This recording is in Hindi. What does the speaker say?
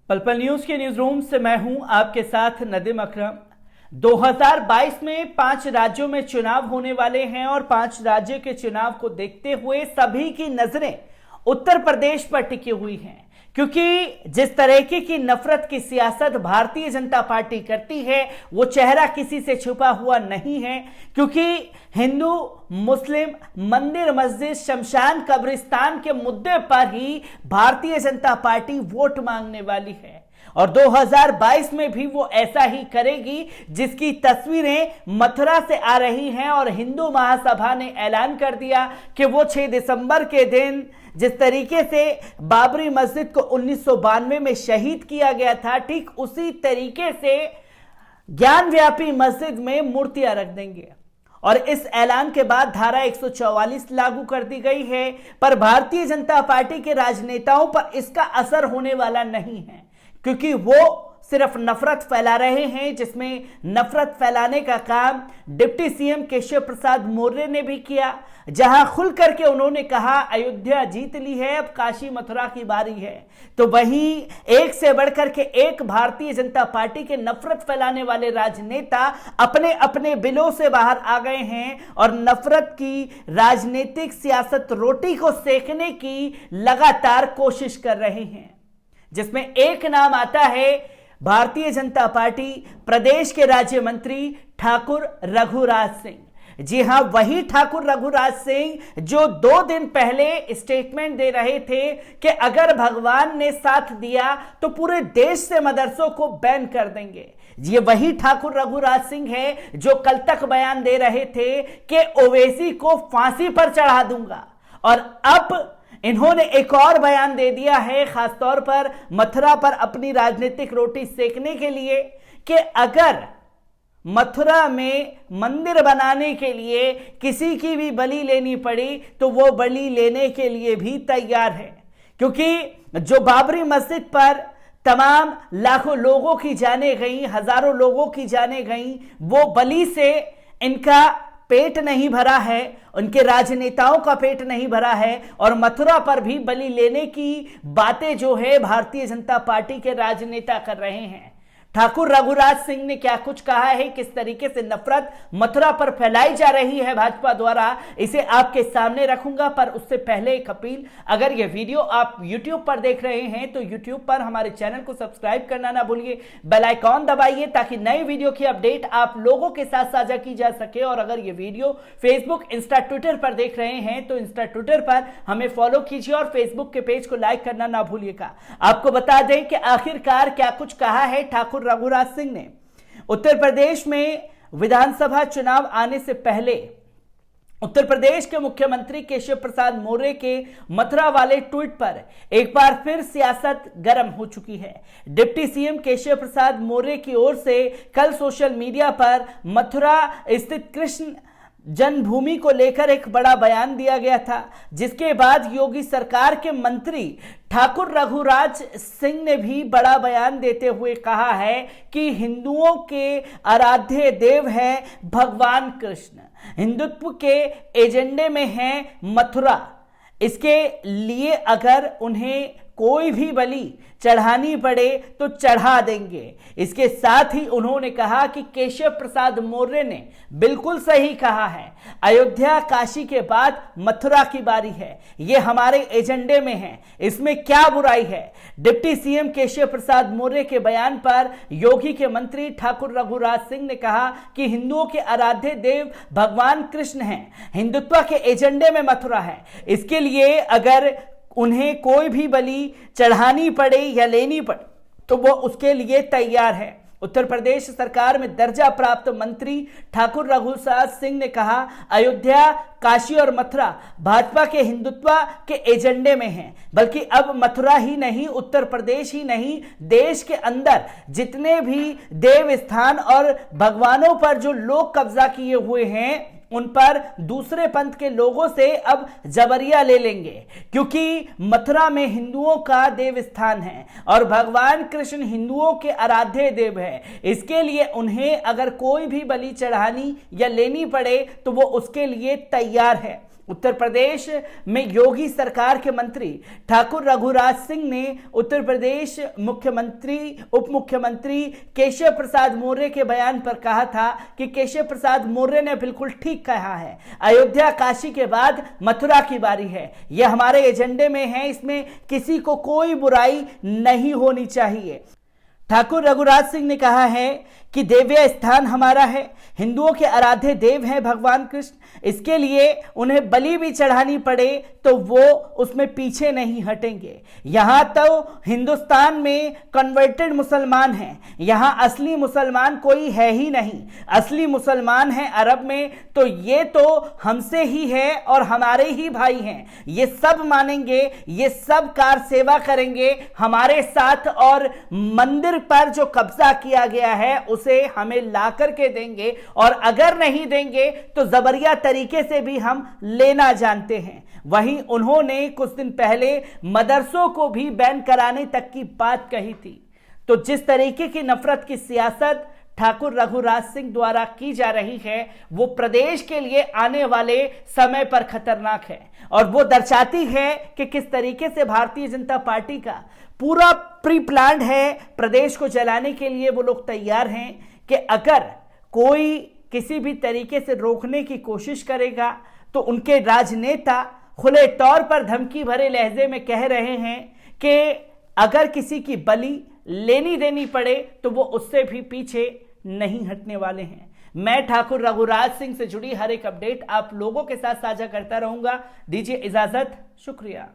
पल पल न्यूज के न्यूज रूम से मैं हूं आपके साथ नदीम अकरम। 2022 में 5 राज्यों में चुनाव होने वाले हैं और 5 राज्यों के चुनाव को देखते हुए सभी की नजरें उत्तर प्रदेश पर टिकी हुई हैं, क्योंकि जिस तरीके की नफरत की सियासत भारतीय जनता पार्टी करती है वो चेहरा किसी से छुपा हुआ नहीं है। क्योंकि हिंदू मुस्लिम मंदिर मस्जिद शमशान कब्रिस्तान के मुद्दे पर ही भारतीय जनता पार्टी वोट मांगने वाली है और 2022 में भी वो ऐसा ही करेगी, जिसकी तस्वीरें मथुरा से आ रही हैं। और हिंदू महासभा ने ऐलान कर दिया कि वो 6 दिसंबर के दिन जिस तरीके से बाबरी मस्जिद को 1992 में शहीद किया गया था, ठीक उसी तरीके से ज्ञानव्यापी मस्जिद में मूर्तियां रख देंगे। और इस ऐलान के बाद धारा 144 लागू कर दी गई है, पर भारतीय जनता पार्टी के राजनेताओं पर इसका असर होने वाला नहीं है, क्योंकि वो सिर्फ नफरत फैला रहे हैं, जिसमें नफरत फैलाने का काम डिप्टी सीएम केशव प्रसाद मौर्य ने भी किया, जहां खुल करके उन्होंने कहा अयोध्या जीत ली है, अब काशी मथुरा की बारी है। तो वहीं एक से बढ़कर के एक भारतीय जनता पार्टी के नफरत फैलाने वाले राजनेता अपने अपने बिलों से बाहर आ गए हैं और नफरत की राजनीतिक सियासत रोटी को सेकने की लगातार कोशिश कर रहे हैं, जिसमें एक नाम आता है भारतीय जनता पार्टी प्रदेश के राज्य मंत्री ठाकुर रघुराज सिंह। जी हां, वही ठाकुर रघुराज सिंह जो 2 दिन पहले स्टेटमेंट दे रहे थे कि अगर भगवान ने साथ दिया तो पूरे देश से मदरसों को बैन कर देंगे। ये वही ठाकुर रघुराज सिंह है जो कल तक बयान दे रहे थे कि ओवैसी को फांसी पर चढ़ा दूंगा, और अब इन्होंने एक और बयान दे दिया है, खासतौर पर मथुरा पर अपनी राजनीतिक रोटी सेकने के लिए, कि अगर मथुरा में मंदिर बनाने के लिए किसी की भी बलि लेनी पड़ी तो वो बलि लेने के लिए भी तैयार है। क्योंकि जो बाबरी मस्जिद पर तमाम लाखों लोगों की जानें गई, हजारों लोगों की जानें गई, वो बलि से इनका पेट नहीं भरा है, उनके राजनेताओं का पेट नहीं भरा है, और मथुरा पर भी बलि लेने की बातें जो है भारतीय जनता पार्टी के राजनेता कर रहे हैं। ठाकुर रघुराज सिंह ने क्या कुछ कहा है, किस तरीके से नफरत मथुरा पर फैलाई जा रही है भाजपा द्वारा, इसे आपके सामने रखूंगा। पर उससे पहले एक अपील, अगर यह वीडियो आप YouTube पर देख रहे हैं तो YouTube पर हमारे चैनल को सब्सक्राइब करना ना भूलिए, बेल आइकॉन दबाइए ताकि नई वीडियो की अपडेट आप लोगों के साथ साझा की जा सके। और अगर यह वीडियो फेसबुक इंस्टा ट्विटर पर देख रहे हैं तो इंस्टा ट्विटर पर हमें फॉलो कीजिए और फेसबुक के पेज को लाइक करना ना भूलिएगा। आपको बता दें कि आखिरकार क्या कुछ कहा है ठाकुर रघुराज सिंह ने। उत्तर प्रदेश में विधानसभा चुनाव आने से पहले उत्तर प्रदेश के मुख्यमंत्री केशव प्रसाद मौर्य के मथुरा वाले ट्वीट पर एक बार फिर सियासत गर्म हो चुकी है। डिप्टी सीएम केशव प्रसाद मौर्य की ओर से कल सोशल मीडिया पर मथुरा स्थित कृष्ण जन्मभूमि को लेकर एक बड़ा बयान दिया गया था, जिसके बाद योगी सरकार के मंत्री ठाकुर रघुराज सिंह ने भी बड़ा बयान देते हुए कहा है कि हिंदुओं के आराध्य देव है भगवान कृष्ण, हिंदुत्व के एजेंडे में है मथुरा, इसके लिए अगर उन्हें कोई भी बलि चढ़ानी पड़े तो चढ़ा देंगे। इसके साथ ही उन्होंने कहा कि केशव प्रसाद मौर्य ने बिल्कुल सही कहा है, अयोध्या काशी के बाद मथुरा की बारी है, ये हमारे एजेंडे में है, इसमें क्या बुराई है। डिप्टी सीएम केशव प्रसाद मौर्य के बयान पर योगी के मंत्री ठाकुर रघुराज सिंह ने कहा कि हिंदुओं के आराध्य देव भगवान कृष्ण हैं, हिंदुत्व के एजेंडे में मथुरा है, इसके लिए अगर उन्हें कोई भी बलि चढ़ानी पड़े या लेनी पड़े तो वो उसके लिए तैयार है। उत्तर प्रदेश सरकार में दर्जा प्राप्त मंत्री ठाकुर रघुराज सिंह ने कहा, अयोध्या काशी और मथुरा भाजपा के हिंदुत्व के एजेंडे में है, बल्कि अब मथुरा ही नहीं, उत्तर प्रदेश ही नहीं, देश के अंदर जितने भी देव स्थान और भगवानों पर जो लोग कब्जा किए हुए हैं उन पर दूसरे पंथ के लोगों से अब जबरिया ले लेंगे, क्योंकि मथुरा में हिंदुओं का देव स्थान है और भगवान कृष्ण हिंदुओं के आराध्य देव है। इसके लिए उन्हें अगर कोई भी बलि चढ़ानी या लेनी पड़े तो वो उसके लिए तैयार है। उत्तर प्रदेश में योगी सरकार के मंत्री ठाकुर रघुराज सिंह ने उत्तर प्रदेश मुख्यमंत्री उप मुख्यमंत्री केशव प्रसाद मौर्य के बयान पर कहा था कि केशव प्रसाद मौर्य ने बिल्कुल ठीक कहा है, अयोध्या काशी के बाद मथुरा की बारी है। यह हमारे एजेंडे में है, इसमें किसी को कोई बुराई नहीं होनी चाहिए। ठाकुर रघुराज सिंह ने कहा है कि दिव्य स्थान हमारा है, हिंदुओं के आराध्य देव हैं भगवान कृष्ण, इसके लिए उन्हें बलि भी चढ़ानी पड़े तो वो उसमें पीछे नहीं हटेंगे। यहाँ तो हिंदुस्तान में कन्वर्टेड मुसलमान हैं, यहाँ असली मुसलमान कोई है ही नहीं, असली मुसलमान है अरब में, तो ये तो हमसे ही है और हमारे ही भाई हैं, ये सब मानेंगे, ये सब कार सेवा करेंगे हमारे साथ, और मंदिर पर जो कब्जा किया गया है उसे हमें ला करके देंगे, और अगर नहीं देंगे तो जबरिया तरीके से भी हम लेना जानते हैं। वहीं उन्होंने कुछ दिन पहले मदरसों को भी बैन कराने तक की बात कही थी। तो जिस तरीके की नफरत की सियासत ठाकुर रघुराज सिंह द्वारा की जा रही है वो प्रदेश के लिए आने वाले समय पर खतरनाक है, और वो दर्शाती है कि किस तरीके से भारतीय जनता पार्टी का पूरा प्री प्लान्ड है, प्रदेश को जलाने के लिए वो लोग तैयार हैं कि अगर कोई किसी भी तरीके से रोकने की कोशिश करेगा तो उनके राजनेता खुले तौर पर धमकी भरे लहजे में कह रहे हैं कि अगर किसी की बलि लेनी देनी पड़े तो वो उससे भी पीछे नहीं हटने वाले हैं। मैं ठाकुर रघुराज सिंह से जुड़ी हर एक अपडेट आप लोगों के साथ साझा करता रहूंगा। दीजिए इजाजत, शुक्रिया।